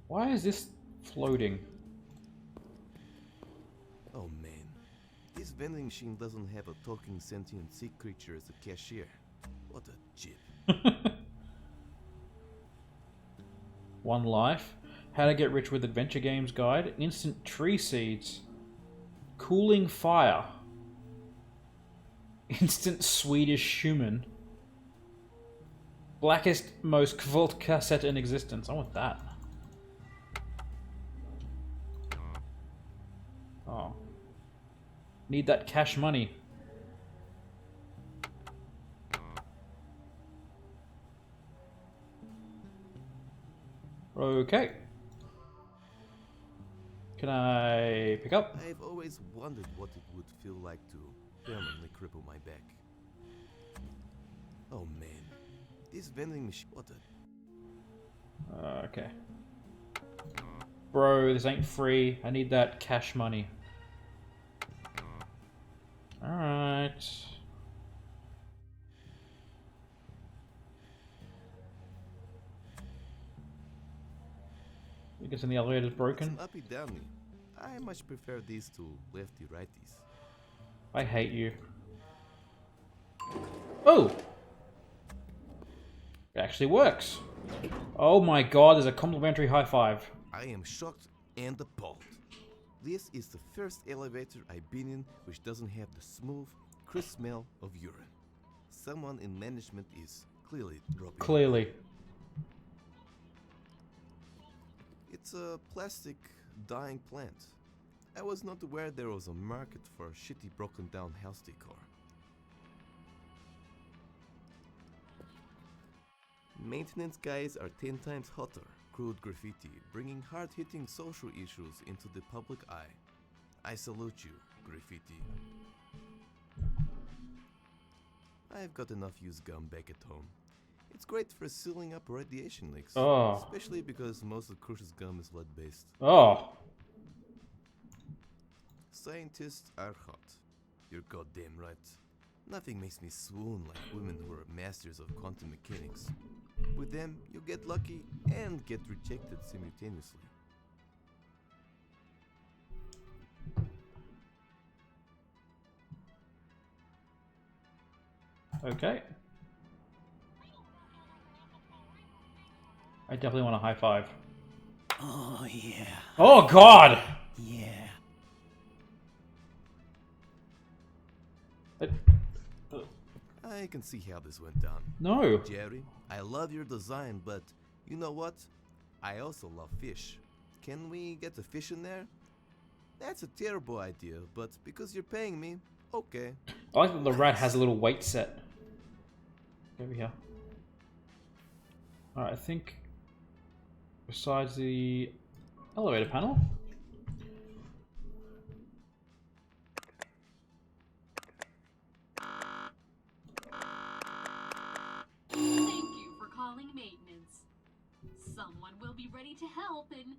Why is this floating? Oh man, this vending machine doesn't have a talking sentient sea creature as a cashier. What a chip. One life. How to get rich with adventure games guide. Instant tree seeds. Cooling fire. Instant Swedish human. Blackest, most vault cassette in existence. I want that. Oh. Need that cash money. Okay. Can I pick up? I've always wondered what it would feel like to permanently cripple my back. Oh man, this vending machine. What a. Okay. Bro, this ain't free. I need that cash money. Alright. I guess in the elevator's broken. It's an uppy downy. I much prefer these to lefty righties. I hate you. Oh! It actually works. Oh my god, there's a complimentary high five. I am shocked and appalled. This is the first elevator I've been in which doesn't have the smooth, crisp smell of urine. Someone in management is clearly dropping. Clearly. It's a plastic dying plant. I was not aware there was a market for shitty broken down house decor. Maintenance guys are 10 times hotter. Crude graffiti, bringing hard-hitting social issues into the public eye. I salute you, graffiti. I've got enough used gum back at home. It's great for sealing up radiation leaks, especially because most of Crush's gum is lead-based. Oh. Scientists are hot. You're goddamn right. Nothing makes me swoon like women who are masters of quantum mechanics. With them, you get lucky and get rejected simultaneously. Okay. I definitely want a high five. Oh, yeah. Oh god! Yeah. I can see how this went down. No. Jerry, I love your design, but you know what? I also love fish. Can we get a fish in there? That's a terrible idea, but because you're paying me, okay. I like that the rat has a little weight set. Over here. Alright, I think besides the elevator panel. Thank you for calling maintenance. Someone will be ready to help in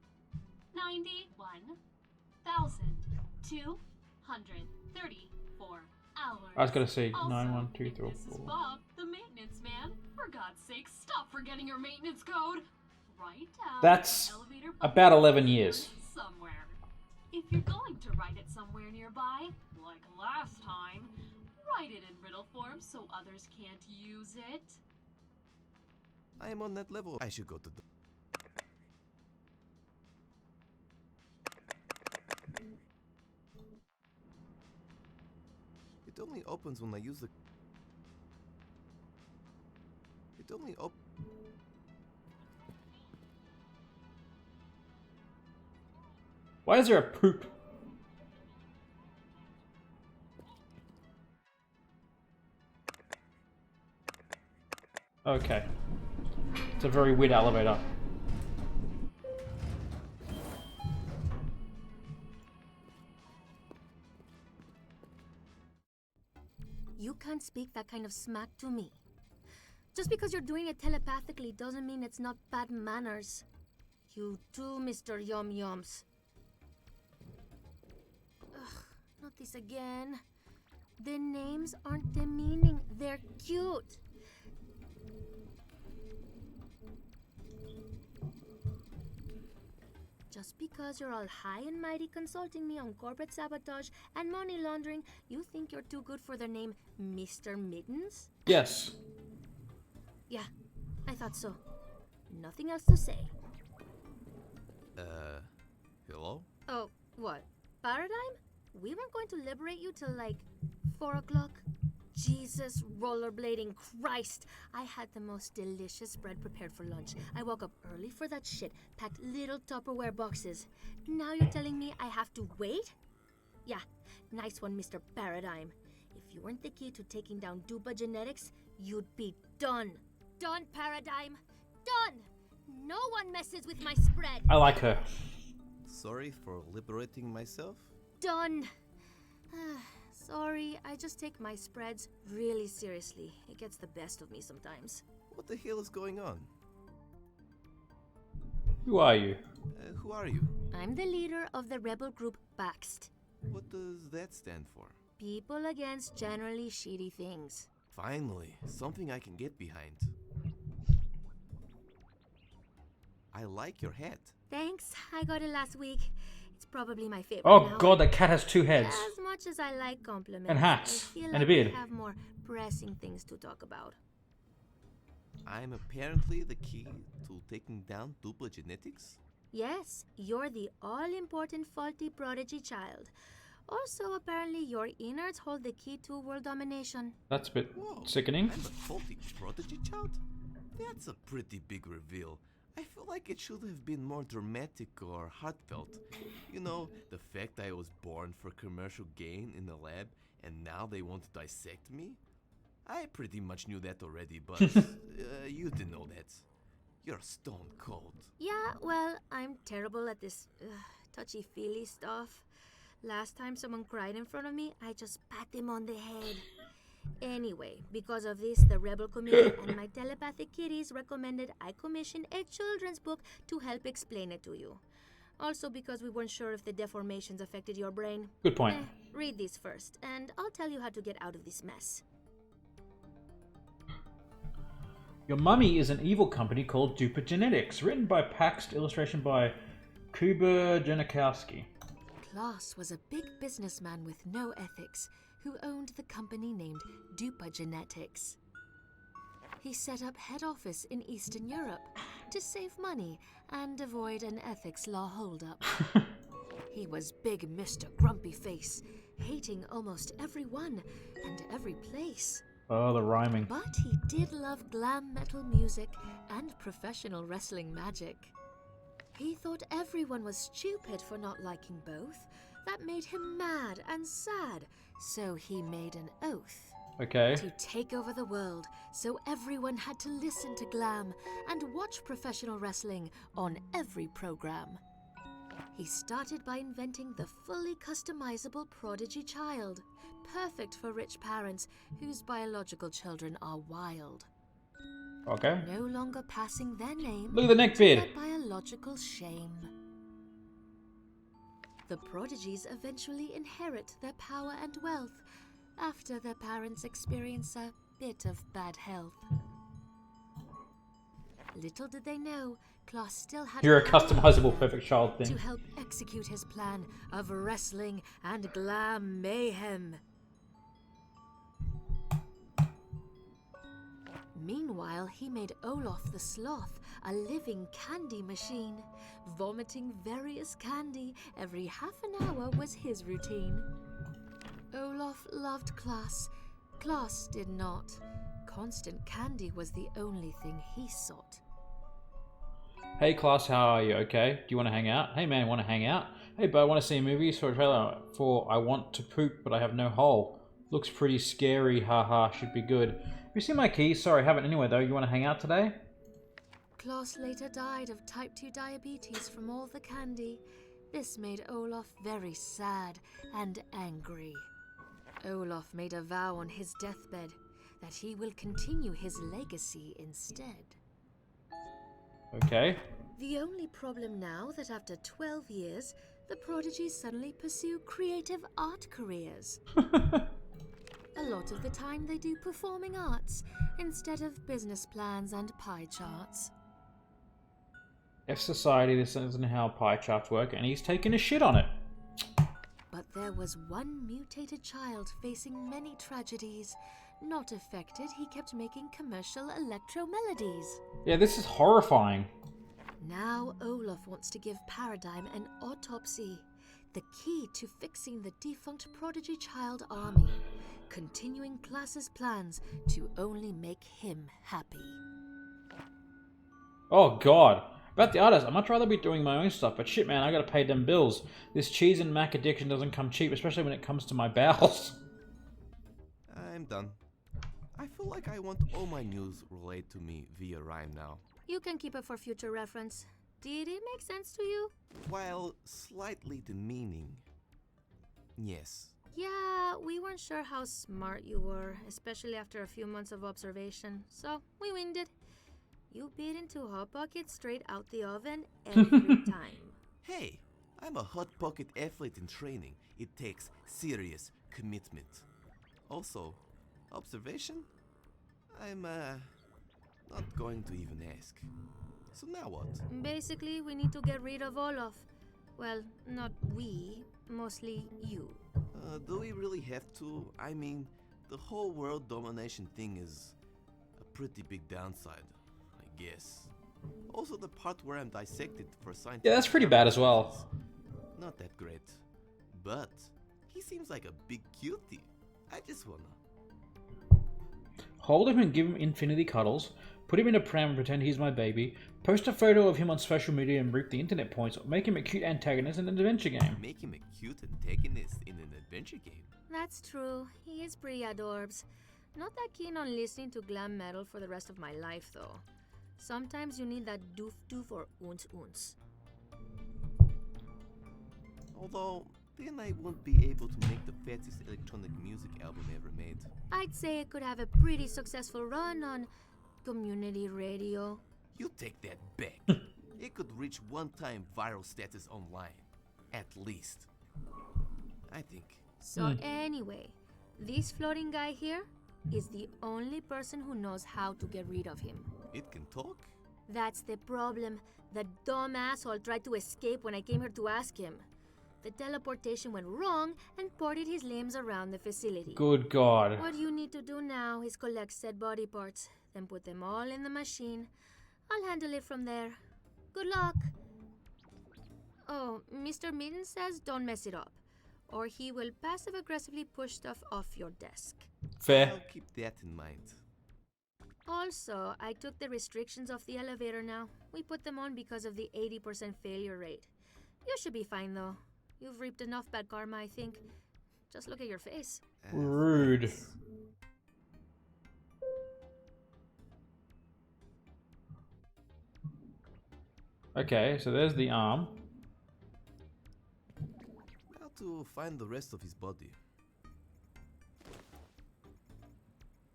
91,234 hours. I was gonna say Also, 9123. this is Bob, the maintenance man. For God's sake, stop forgetting your maintenance code. Write down That's the elevator about 11 years. somewhere. If you're going to write it somewhere nearby, like last time, write it in riddle form so others can't use it. I am on that level. I should go to the... It only opens when I use the... It only op... Why is there a poop? Okay. It's a very weird elevator. You can't speak that kind of smack to me. Just because you're doing it telepathically doesn't mean it's not bad manners. You too, Mr. Yum Yums. Ugh, not this again. The names aren't demeaning, they're cute. just because you're all high and mighty consulting me on corporate sabotage and money laundering, you think you're too good for the name Mr. Mittens? Yes. Yeah, I thought so. Nothing else to say. Hello? Oh, what? Paradigm? We weren't going to liberate you till like 4 o'clock? Jesus, rollerblading Christ! I had the most delicious bread prepared for lunch. I woke up early for that shit, packed little Tupperware boxes. Now you're telling me I have to wait? Yeah, nice one, Mr. Paradigm. If you weren't the key to taking down Dupa Genetics, you'd be done. Done, Paradigm. Done! No one messes with my spread. I like her. Sorry for liberating myself? Done. Sorry, I just take my spreads really seriously. It gets the best of me sometimes. What the hell is going on? Who are you? Who are you? I'm the leader of the rebel group Baxt. What does that stand for? People against generally shitty things. Finally, something I can get behind. I like your hat. Thanks, I got it last week. It's probably my favorite Oh now. god, that cat has 2 heads. As much as I like compliments, And hats. I feel And a like beard. we have more pressing things to talk about. I'm apparently the key to taking down Dupa Genetics? Yes, you're the all-important faulty prodigy child. Also, apparently, your innards hold the key to world domination. That's a bit Whoa, sickening. I'm a faulty prodigy child? That's a pretty big reveal. I feel like it should have been more dramatic or heartfelt. You know, the fact I was born for commercial gain in the lab and now they want to dissect me? I pretty much knew that already, but you didn't know that. You're stone cold. Yeah, well, I'm terrible at this touchy-feely stuff. Last time someone cried in front of me, I just pat them on the head. Anyway, because of this, the Rebel Committee and my telepathic kitties recommended I commission a children's book to help explain it to you. Also because we weren't sure if the deformations affected your brain. Good point. Read these first, and I'll tell you how to get out of this mess. Your Mummy is an evil company called Dupa Genetics, written by Paxt, illustration by Kuba Janikowski. Klaus was a big businessman with no ethics who owned the company named Dupa Genetics. He set up head office in Eastern Europe to save money and avoid an ethics law holdup. He was big Mr. Grumpy Face, hating almost everyone and every place. Oh, the rhyming. But he did love glam metal music and professional wrestling magic. He thought everyone was stupid for not liking both. That made him mad and sad, so he made an oath. Okay. To take over the world, so everyone had to listen to glam and watch professional wrestling on every program. He started by inventing the fully customizable prodigy child, perfect for rich parents whose biological children are wild. Okay. No longer passing their name Look at the neck to beard. their biological shame. The prodigies eventually inherit their power and wealth after their parents experience a bit of bad health. Little did they know, Klaus still had You're a power customizable perfect child to thing. help execute his plan of wrestling and glam mayhem. Meanwhile, he made Olaf the Sloth a living candy machine. Vomiting various candy every half an hour was his routine. Olaf loved Klaus. Klaus did not. Constant candy was the only thing he sought. Hey class, how are you? Okay. Do you want to hang out? Hey man, want to hang out? Hey bud, want to see a movie? Saw a trailer for I Want to Poop, but I have no hole. Looks pretty scary, haha, should be good. Have you seen my keys? Sorry, I haven't anyway though. You want to hang out today? Klaus later died of type 2 diabetes from all the candy. This made Olaf very sad and angry. Olaf made a vow on his deathbed that he will continue his legacy instead. Okay. The only problem now that after 12 years, the prodigies suddenly pursue creative art careers. A lot of the time they do performing arts instead of business plans and pie charts. F society, this isn't how pie charts work, and he's taking a shit on it. But there was one mutated child facing many tragedies. Not affected, he kept making commercial electro melodies. Yeah, this is horrifying. Now Olaf wants to give Paradigm an autopsy. The key to fixing the defunct prodigy child army. Continuing Class's plans to only make him happy. Oh god. About the artist, I'd much rather be doing my own stuff, but shit man, I gotta pay them bills. This cheese and mac addiction doesn't come cheap, especially when it comes to my bowels. I'm done. I feel like I want all my news relayed to me via rhyme now. You can keep it for future reference. Did it make sense to you? While slightly demeaning. Yes. Yeah, we weren't sure how smart you were, especially after a few months of observation, so we winged it. You bit into Hot Pocket straight out the oven every time. Hey, I'm a Hot Pocket athlete in training. It takes serious commitment. Also, observation? I'm not going to even ask. So now what? Basically, we need to get rid of Olaf. Well, not we, mostly you. Do we really have to? I mean, the whole world domination thing is a pretty big downside, I guess. Also, the part where I'm dissected for scientific... Yeah, that's pretty bad as well. Not that great. But he seems like a big cutie. I just wanna... Hold him and give him infinity cuddles, put him in a pram and pretend he's my baby, post a photo of him on social media and reap the internet points, or make him a cute antagonist in an adventure game. Make him a cute antagonist in an adventure game. That's true. He is pretty adorbs. Not that keen on listening to glam metal for the rest of my life, though. Sometimes you need that doof-doof or oons-oons. Although, then I won't be able to make the fattest electronic music album ever made. I'd say it could have a pretty successful run on community radio. You take that back. It could reach one-time viral status online. At least. I think. So anyway, this floating guy here is the only person who knows how to get rid of him. It can talk? That's the problem. The dumb asshole tried to escape when I came here to ask him. The teleportation went wrong and ported his limbs around the facility. Good god. What you need to do now is collect said body parts, then put them all in the machine. I'll handle it from there. Good luck. Oh, Mr. Mitten says don't mess it up, or he will passive-aggressively push stuff off your desk. Fair. I'll keep that in mind. Also, I took the restrictions off the elevator now. We put them on because of the 80% failure rate. You should be fine though. You've reaped enough bad karma, I think. Just look at your face. Rude. Thanks. Okay, so there's the arm. How to find the rest of his body?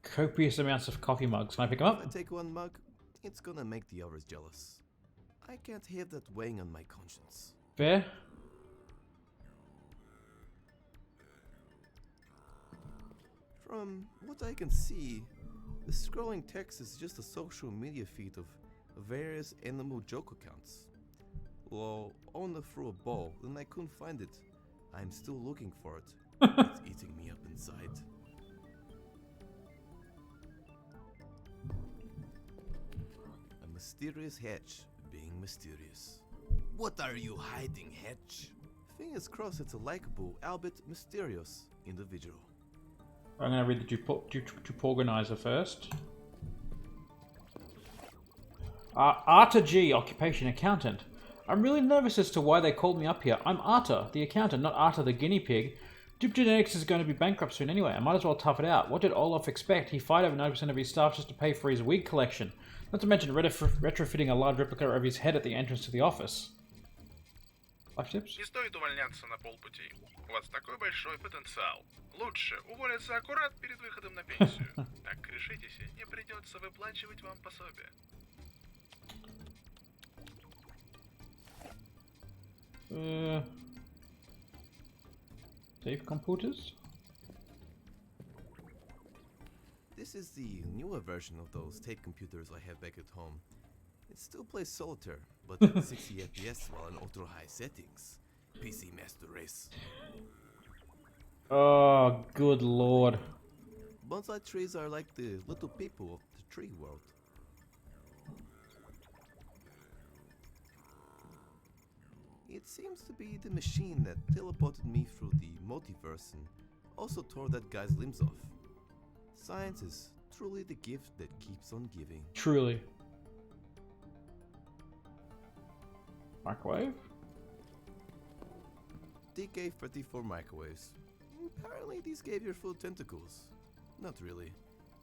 Copious amounts of coffee mugs. Can I pick them If I up? take one mug, it's gonna make the others jealous. I can't have that weighing on my conscience. Fair. From what I can see, the scrolling text is just a social media feed of various animal joke accounts. Well, Owner threw a ball, then I couldn't find it. I'm still looking for it. It's eating me up inside. A mysterious hatch being mysterious. What are you hiding, Hatch? Fingers crossed it's a likable, albeit mysterious individual. I'm going to read the Tuporganizer first. Arta G, occupation accountant. I'm really nervous as to why they called me up here. I'm Arta, the accountant, not Arta, the guinea pig. Dupe Genetics is going to be bankrupt soon anyway. I might as well tough it out. What did Olaf expect? He fired over 90% of his staff just to pay for his wig collection. Not to mention retrofitting a large replica of his head at the entrance to the office. Life tips? Не стоит увольняться на полпути. У вас такой большой потенциал. Лучше уволиться аккурат перед выходом на пенсию. Так решитесь, и не придется выплачивать вам пособие. Save computers? This is the newer version of those tape computers I have back at home. It still plays solitaire, but at 60 FPS while in ultra high settings. PC Master Race. Oh, good lord. Bonsai trees are like the little people of the tree world. It seems to be the machine that teleported me through the multiverse and also tore that guy's limbs off. Science is truly the gift that keeps on giving. Truly. Microwave? DK34 microwaves. Apparently these gave your food tentacles. Not really.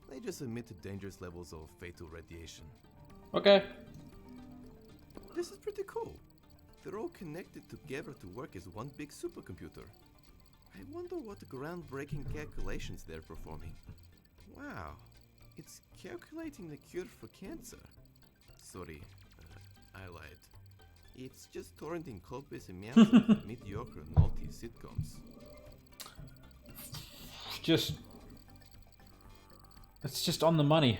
They just emitted dangerous levels of fatal radiation. Okay. This is pretty cool. They're all connected together to work as one big supercomputer. I wonder what groundbreaking calculations they're performing. Wow, it's calculating the cure for cancer. Sorry, I lied. It's just torrenting copious amounts of mediocre naughty sitcoms. It's just on the money.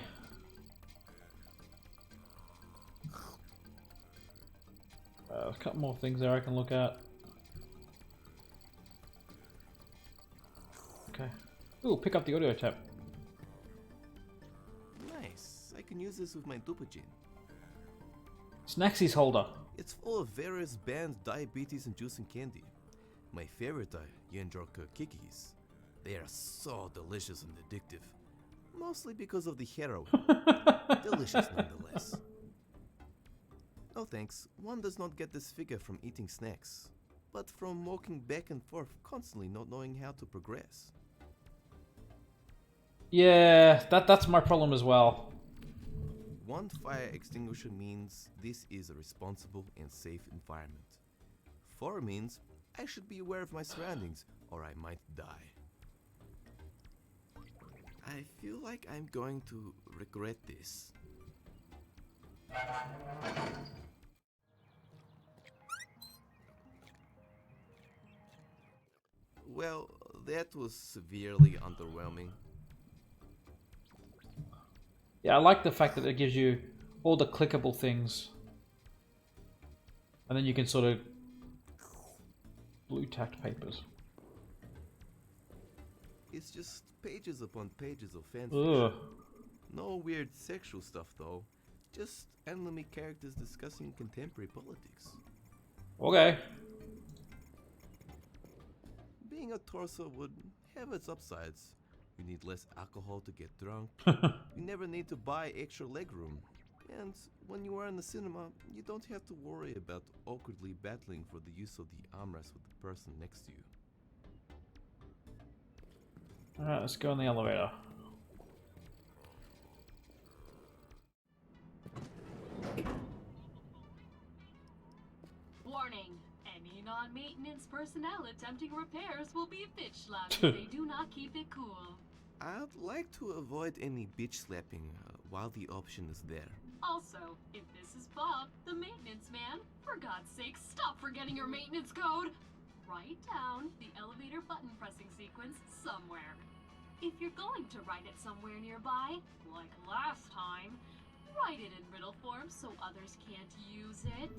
A couple more things there I can look at. Okay. Ooh, pick up the audio tap. Nice, I can use this with my Dupagin. Snaxies holder. It's full of various banned diabetes-inducing candy. My favorite are Yendroka Kikis. They are so delicious and addictive. Mostly because of the heroin. Delicious nonetheless. No thanks, one does not get this figure from eating snacks, but from walking back and forth constantly not knowing how to progress. Yeah, that's my problem as well. One fire extinguisher means this is a responsible and safe environment. 4 means I should be aware of my surroundings or I might die. I feel like I'm going to regret this. Well, that was severely underwhelming. Yeah, I like the fact that it gives you all the clickable things. And then you can sort of blue tacked papers. It's just pages upon pages of Ugh. fanfiction. No weird sexual stuff though. Just anime characters discussing contemporary politics. Okay. Being a torso would have its upsides. You need less alcohol to get drunk. You never need to buy extra legroom. And when you are in the cinema, you don't have to worry about awkwardly battling for the use of the armrest with the person next to you. Alright, let's go in the elevator. Warning. Any non-maintenance personnel attempting repairs will be bitch slapped if they do not keep it cool. I'd like to avoid any bitch slapping while the option is there. Also, if this is Bob, the maintenance man, for God's sake, stop forgetting your maintenance code! Write down the elevator button pressing sequence somewhere. If you're going to write it somewhere nearby, like last time, write it in riddle form so others can't use it.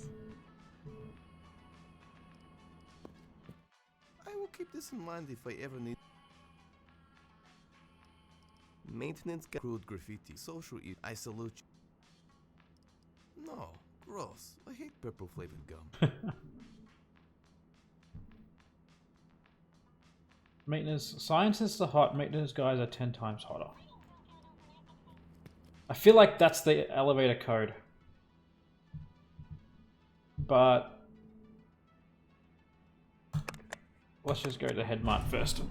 I will keep this in mind if I ever need. Maintenance crude graffiti, social eat. I salute you. No, gross. I hate purple flavored gum. Maintenance. Scientists are hot. Maintenance guys are 10 times hotter. I feel like that's the elevator code. But let's just go to Headmart first.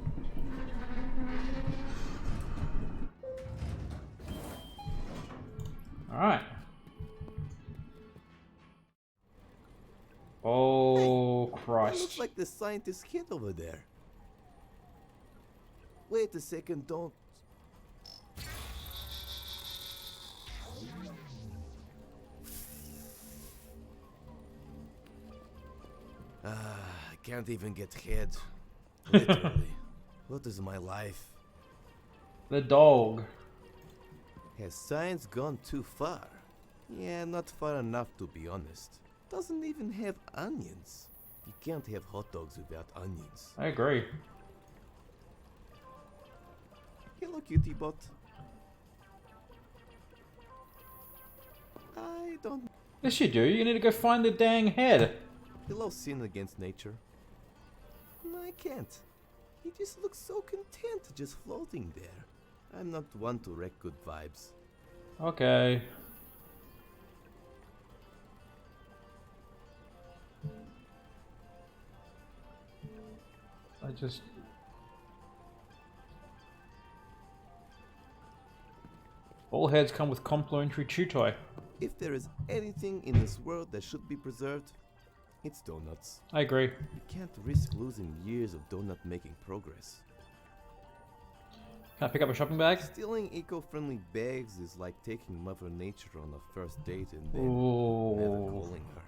Alright. Oh, That Christ. looks like the scientist kid over there. Wait a second, don't. I can't even get head. Literally. What is my life? The dog. Has science gone too far? Yeah, not far enough to be honest. Doesn't even have onions. You can't have hot dogs without onions. I agree. Hello, cutie bot. I don't. Yes, you do. You need to go find the dang head. Hello, sin against nature. No, I can't. He just looks so content just floating there. I'm not one to wreck good vibes. Okay. I just... All heads come with complimentary chew toy. If there is anything in this world that should be preserved, it's donuts. I agree. You can't risk losing years of donut making progress. Can I pick up a shopping bag? Stealing eco-friendly bags is like taking Mother Nature on a first date and then never Ooh. calling her.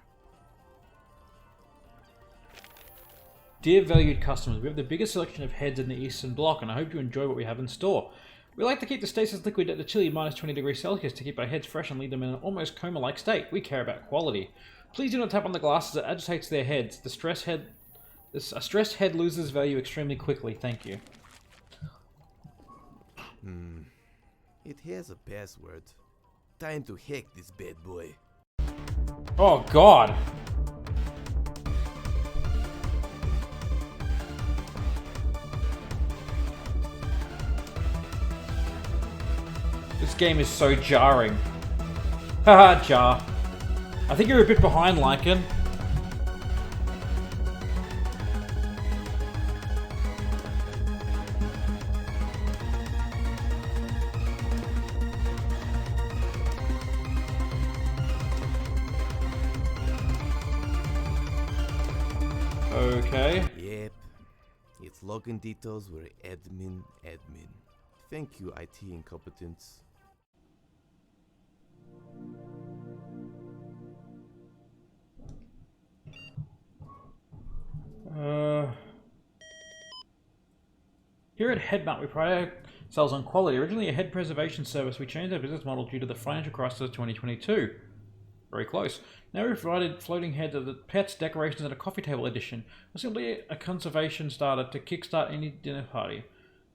Dear valued customers, we have the biggest selection of heads in the Eastern Bloc, and I hope you enjoy what we have in store. We like to keep the stasis liquid at the chilly minus 20 degrees Celsius to keep our heads fresh and leave them in an almost coma-like state. We care about quality. Please do not tap on the glass as it agitates their heads. A stressed head loses value extremely quickly. Thank you. It has a password. Time to hack this bad boy. Oh God! This game is so jarring. Haha, jar. I think you're a bit behind, Lycan. Okay. Yep. Its login details were admin. Thank you, IT incompetence. Here at Headmart, we pride ourselves on quality. Originally a head preservation service, we changed our business model due to the financial crisis of 2022. Very close. Now we've provided floating heads of the pets, decorations, and a coffee table edition. We're simply a conservation starter to kickstart any dinner party.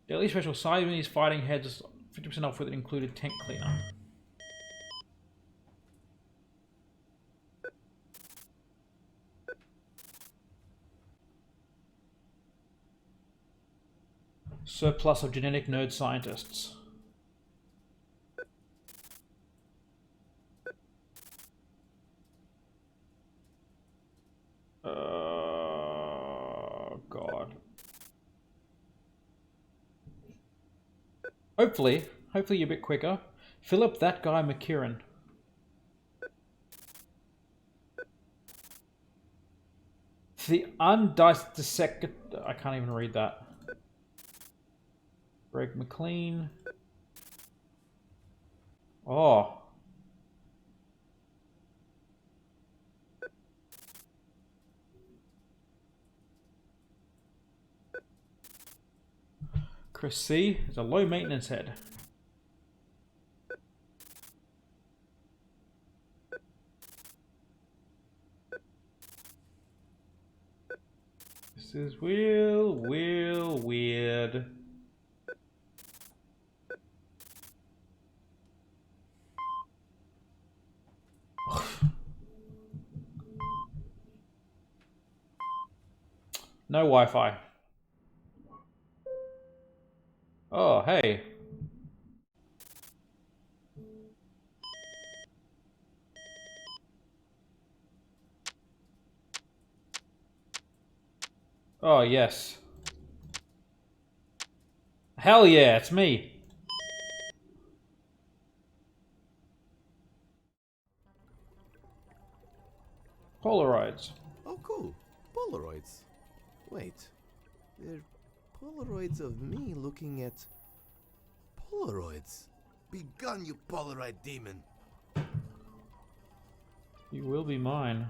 Daily special Siamese fighting heads, 50% off with an included tank cleaner. Surplus of genetic nerd scientists. God. Hopefully you're a bit quicker. Philip, that guy McKieran. The undissected... I can't even read that. Greg McLean. Oh. Chris C. is a low maintenance head. This is real weird. No Wi-Fi. Oh, hey. Oh, yes. Hell yeah, it's me. Polaroids. Oh, cool. Polaroids. Wait. They're Polaroids of me looking at Polaroids. Be gone, you Polaroid demon. You will be mine.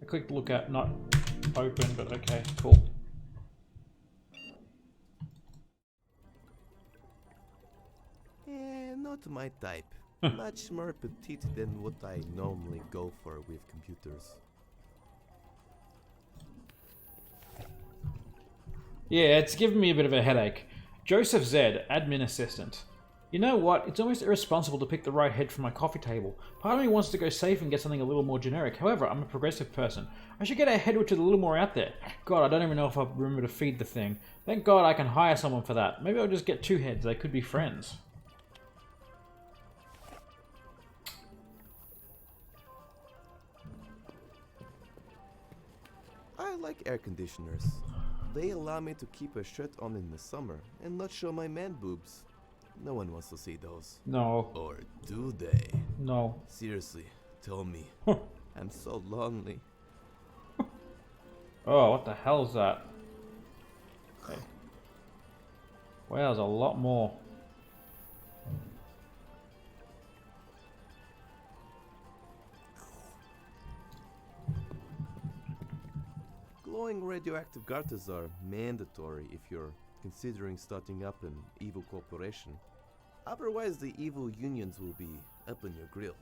I clicked look at, not open, but okay, cool. Not my type. Much more petite than what I normally go for with computers. Yeah, it's giving me a bit of a headache. Joseph Z, admin assistant. You know what? It's almost irresponsible to pick the right head for my coffee table. Part of me wants to go safe and get something a little more generic. However, I'm a progressive person. I should get a head which is a little more out there. God, I don't even know if I'll remember to feed the thing. Thank God I can hire someone for that. Maybe I'll just get 2 heads. They could be friends. I like air conditioners. They allow me to keep a shirt on in the summer and not show my man boobs. No one wants to see those. No. Or do they? No. Seriously, tell me. Huh. I'm so lonely. Oh, what the hell is that? Okay. Wow, there's a lot more. Glowing radioactive garters are mandatory if you're considering starting up an evil corporation. Otherwise, the evil unions will be up on your grill.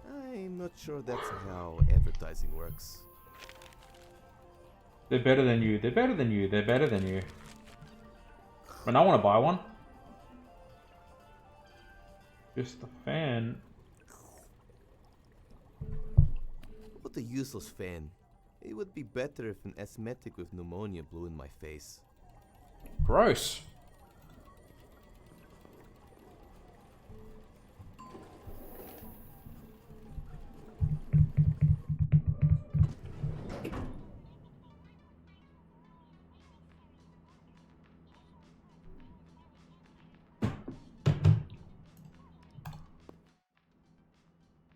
I'm not sure that's how advertising works. They're better than you. They're better than you. They're better than you. But I want to buy one. Just the fan. What a useless fan. It would be better if an asthmatic with pneumonia blew in my face. Gross.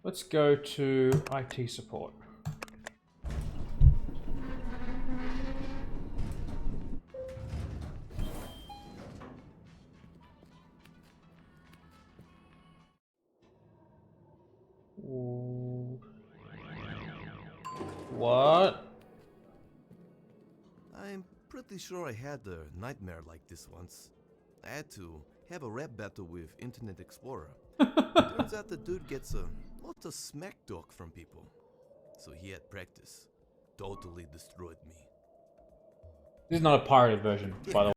Let's go to IT support. What? I'm pretty sure I had a nightmare like this once. I had to have a rap battle with Internet Explorer. Turns out the dude gets a lot of smack talk from people. So he had practice. Totally destroyed me. This is not a pirated version, by the way.